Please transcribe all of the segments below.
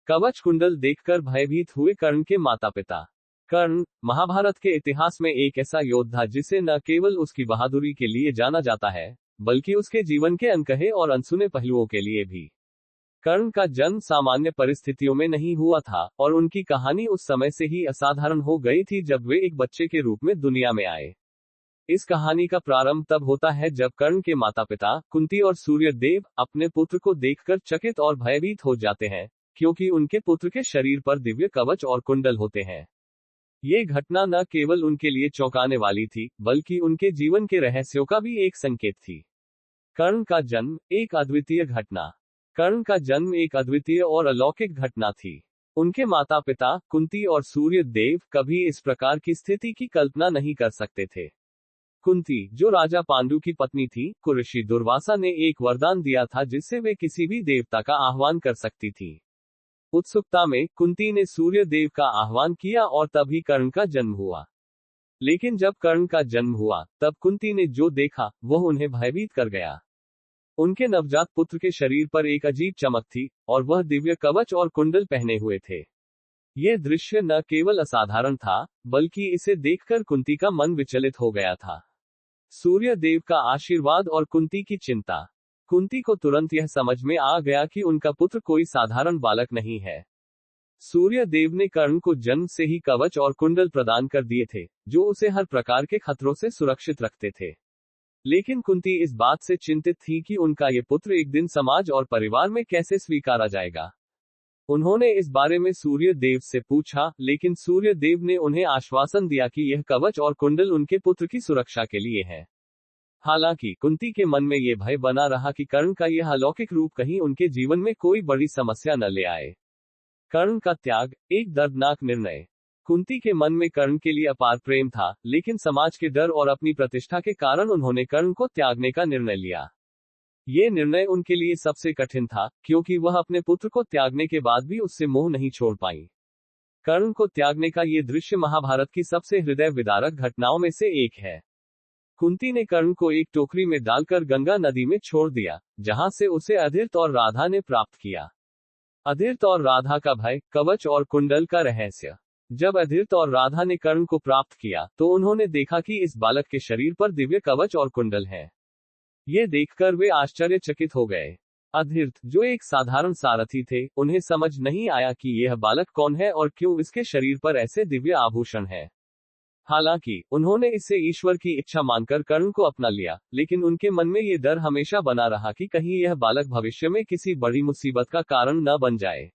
कवच कुंडल देखकर भयभीत हुए कर्ण के माता पिता। कर्ण महाभारत के इतिहास में एक ऐसा योद्धा जिसे न केवल उसकी बहादुरी के लिए जाना जाता है, बल्कि उसके जीवन के अनकहे और अनसुने पहलुओं के लिए भी। कर्ण का जन्म सामान्य परिस्थितियों में नहीं हुआ था, और उनकी कहानी उस समय से ही असाधारण हो गई थी जब वे एक बच्चे के रूप में दुनिया में आए। इस कहानी का प्रारंभ तब होता है जब कर्ण के माता पिता कुंती और सूर्यदेव अपने पुत्र को देखकर चकित और भयभीत हो जाते हैं, क्योंकि उनके पुत्र के शरीर पर दिव्य कवच और कुंडल होते हैं। ये घटना न केवल उनके लिए चौंकाने वाली थी, बल्कि उनके जीवन के रहस्यों का भी एक संकेत थी। कर्ण का जन्म एक अद्वितीय घटना। कर्ण का जन्म एक अद्वितीय और अलौकिक घटना थी। उनके माता पिता कुंती और सूर्यदेव कभी इस प्रकार की स्थिति की कल्पना नहीं कर सकते थे। कुंती, जो राजा पांडु की पत्नी थी, को ऋषि दुर्वासा ने एक वरदान दिया था जिससे वे किसी भी देवता का आह्वान कर सकती थी। उत्सुकता में कुंती ने सूर्यदेव का आह्वान किया और तभी कर्ण का जन्म हुआ। लेकिन जब कर्ण का जन्म हुआ, तब कुंती ने जो देखा वह उन्हें भयभीत कर गया। उनके नवजात पुत्र के शरीर पर एक अजीब चमक थी, और वह दिव्य कवच और कुंडल पहने हुए थे। यह दृश्य न केवल असाधारण था, बल्कि इसे देखकर कुंती का मन विचलित हो गया था। सूर्यदेव का आशीर्वाद और कुंती की चिंता। कुंती को तुरंत यह समझ में आ गया कि उनका पुत्र कोई साधारण बालक नहीं है। सूर्यदेव ने कर्ण को जन्म से ही कवच और कुंडल प्रदान कर दिए थे, जो उसे हर प्रकार के खतरों से सुरक्षित रखते थे। लेकिन कुंती इस बात से चिंतित थी कि उनका ये पुत्र एक दिन समाज और परिवार में कैसे स्वीकारा जाएगा। उन्होंने इस बारे में सूर्यदेव से पूछा, लेकिन सूर्यदेव ने उन्हें आश्वासन दिया कि यह कवच और कुंडल उनके पुत्र की सुरक्षा के लिए है। हालांकि कुंती के मन में यह भय बना रहा कि कर्ण का यह अलौकिक रूप कहीं उनके जीवन में कोई बड़ी समस्या न ले आए। कर्ण का त्याग एक दर्दनाक निर्णय। कुंती के मन में कर्ण के लिए अपार प्रेम था, लेकिन समाज के डर और अपनी प्रतिष्ठा के कारण उन्होंने कर्ण को त्यागने का निर्णय लिया। ये निर्णय उनके लिए सबसे कठिन था, क्योंकि वह अपने पुत्र को त्यागने के बाद भी उससे मोह नहीं छोड़ पाई। कर्ण को त्यागने का ये दृश्य महाभारत की सबसे हृदय विदारक घटनाओं में से एक है। कुंती ने कर्ण को एक टोकरी में डालकर गंगा नदी में छोड़ दिया, जहां से उसे अधीर्त और राधा ने प्राप्त किया। अधीर्त और राधा का भय, कवच और कुंडल का रहस्य। जब अधीर्त और राधा ने कर्ण को प्राप्त किया, तो उन्होंने देखा कि इस बालक के शरीर पर दिव्य कवच और कुंडल है। ये देखकर वे आश्चर्यचकित हो गए। अधीर्त, जो एक साधारण सारथी थे, उन्हें समझ नहीं आया कि यह बालक कौन है और क्यों इसके शरीर पर ऐसे दिव्य आभूषण है। हालांकि उन्होंने इसे ईश्वर की इच्छा मानकर कर्ण को अपना लिया, लेकिन उनके मन में ये डर हमेशा बना रहा कि कहीं यह बालक भविष्य में किसी बड़ी मुसीबत का कारण न बन जाए।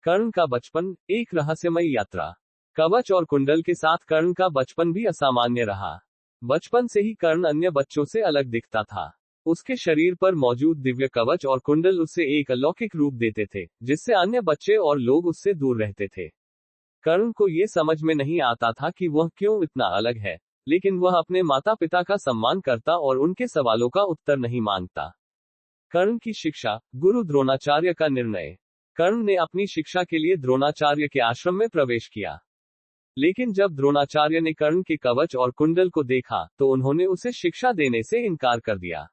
कर्ण का बचपन एक रहस्यमय यात्रा। कवच और कुंडल के साथ कर्ण का बचपन भी असामान्य रहा। बचपन से ही कर्ण अन्य बच्चों से अलग दिखता था। उसके शरीर पर मौजूद दिव्य कवच और कुंडल उसे एक अलौकिक रूप देते थे, जिससे अन्य बच्चे और लोग उससे दूर रहते थे। कर्ण को ये समझ में नहीं आता था कि वह क्यों इतना अलग है, लेकिन वह अपने माता पिता का सम्मान करता और उनके सवालों का उत्तर नहीं मांगता। कर्ण की शिक्षा, गुरु द्रोणाचार्य का निर्णय। कर्ण ने अपनी शिक्षा के लिए द्रोणाचार्य के आश्रम में प्रवेश किया। लेकिन जब द्रोणाचार्य ने कर्ण के कवच और कुंडल को देखा, तो उन्होंने उसे शिक्षा देने से इनकार कर दिया।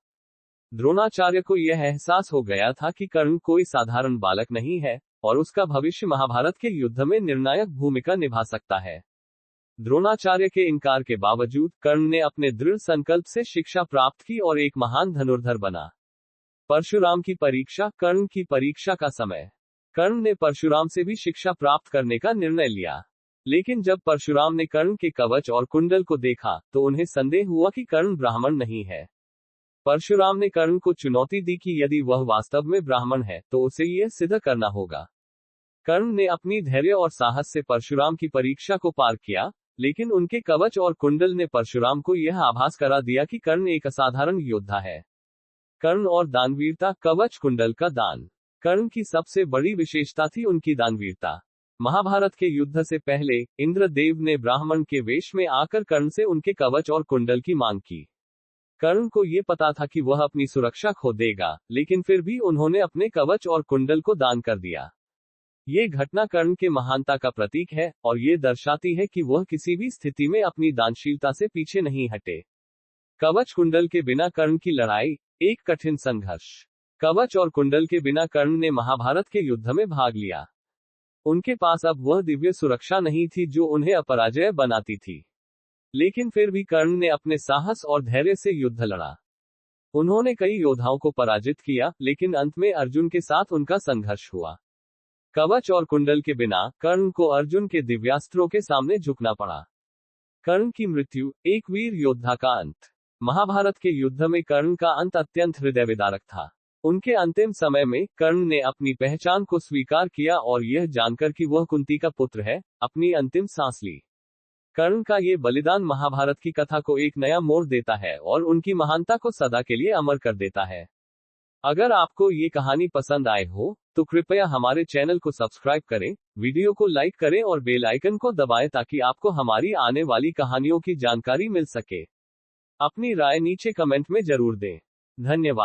द्रोणाचार्य को यह एहसास हो गया था कि कर्ण कोई साधारण बालक नहीं है, और उसका भविष्य महाभारत के युद्ध में निर्णायक भूमिका निभा सकता है। द्रोणाचार्य के इनकार के बावजूद कर्ण ने अपने दृढ़ संकल्प से शिक्षा प्राप्त की और एक महान धनुर्धर बना। परशुराम की परीक्षा, कर्ण की परीक्षा का समय। कर्ण ने परशुराम से भी शिक्षा प्राप्त करने का निर्णय लिया। लेकिन जब परशुराम ने कर्ण के कवच और कुंडल को देखा, तो उन्हें संदेह हुआ कि कर्ण ब्राह्मण नहीं है। परशुराम ने कर्ण को चुनौती दी कि यदि वह वास्तव में ब्राह्मण है, तो उसे यह सिद्ध करना होगा। कर्ण ने अपनी धैर्य और साहस से परशुराम की परीक्षा को पार किया, लेकिन उनके कवच और कुंडल ने परशुराम को यह आभास करा दिया कि कर्ण एक असाधारण योद्धा है। कर्ण और दानवीरता, कवच कुंडल का दान। कर्ण की सबसे बड़ी विशेषता थी उनकी दानवीरता। महाभारत के युद्ध से पहले इंद्रदेव ने ब्राह्मण के वेश में आकर कर्ण से उनके कवच और कुंडल की मांग की। कर्ण को यह पता था कि वह अपनी सुरक्षा खो देगा, लेकिन फिर भी उन्होंने अपने कवच और कुंडल को दान कर दिया। ये घटना कर्ण के महानता का प्रतीक है, और ये दर्शाती है कि वह किसी भी स्थिति में अपनी दानशीलता से पीछे नहीं हटे। कवच कुंडल के बिना कर्ण की लड़ाई, एक कठिन संघर्ष। कवच और कुंडल के बिना कर्ण ने महाभारत के युद्ध में भाग लिया। उनके पास अब वह दिव्य सुरक्षा नहीं थी जो उन्हें अपराजय बनाती थी। लेकिन फिर भी कर्ण ने अपने साहस और धैर्य से युद्ध लड़ा। उन्होंने कई योद्धाओं को पराजित किया, लेकिन अंत में अर्जुन के साथ उनका संघर्ष हुआ। कवच और कुंडल के बिना कर्ण को अर्जुन के दिव्यास्त्रों के सामने झुकना पड़ा। कर्ण की मृत्यु, एक वीर योद्धा का अंत। महाभारत के युद्ध में कर्ण का अंत अत्यंत हृदय विदारक था। उनके अंतिम समय में कर्ण ने अपनी पहचान को स्वीकार किया और यह जानकर कि वह कुंती का पुत्र है, अपनी अंतिम सांस ली। कर्ण का ये बलिदान महाभारत की कथा को एक नया मोड़ देता है और उनकी महानता को सदा के लिए अमर कर देता है। अगर आपको ये कहानी पसंद आए हो, तो कृपया हमारे चैनल को सब्सक्राइब करें, वीडियो को लाइक करें और बेल आइकन को दबाएं ताकि आपको हमारी आने वाली कहानियों की जानकारी मिल सके। अपनी राय नीचे कमेंट में जरूर दें। धन्यवाद।